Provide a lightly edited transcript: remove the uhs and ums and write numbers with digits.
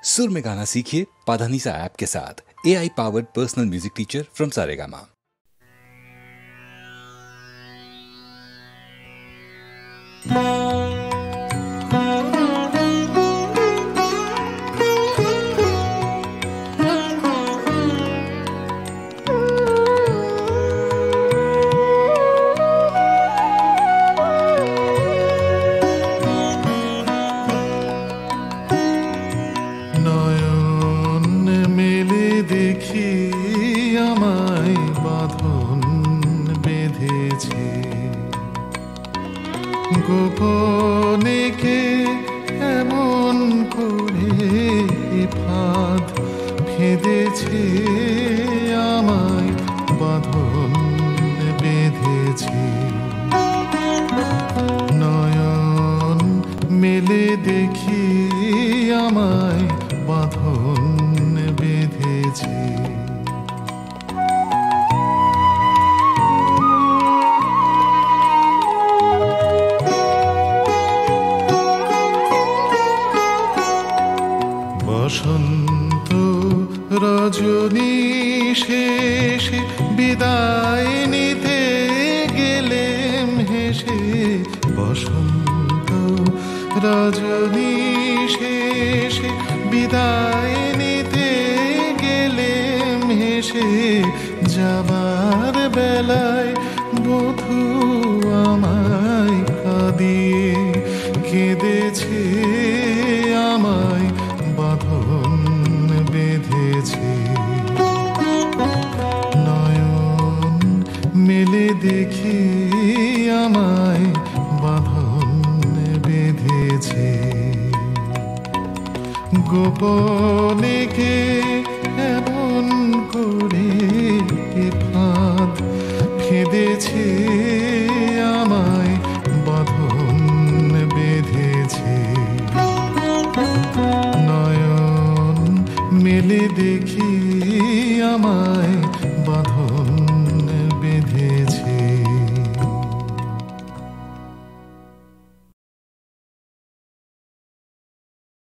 सुर में गाना सीखिए पाधानीसा ऐप के साथ। AI powered personal music teacher from Saregama. দেখি আমায় বাঁধন বেঁধেছে, গোপনে কে এমন করে ফাঁদ ফেঁদেছে, আমায় বাঁধন বেঁধেছে। নয়ন মেলে দেখি আমায় বাঁধন বেঁধেছে। বসন্ত রজনী শেষে বিদায় নিতে গেলেম হেসে, বসন্ত রজনী শেষে বিদায় নিতে গেলেম হেসে, যাবার বেলায় বধূ আমায় কাঁদিয়ে কেঁদেছে, আমায় বাঁধন বেঁধেছে। নয়ন মেলে দেখি আমায় বাঁধন বেঁধেছে, গোপনে কে এমন করে ফাঁদ ফেঁদেছে, আমায় বাঁধন বেঁধেছে। নয়ন মেলে দেখি আমায়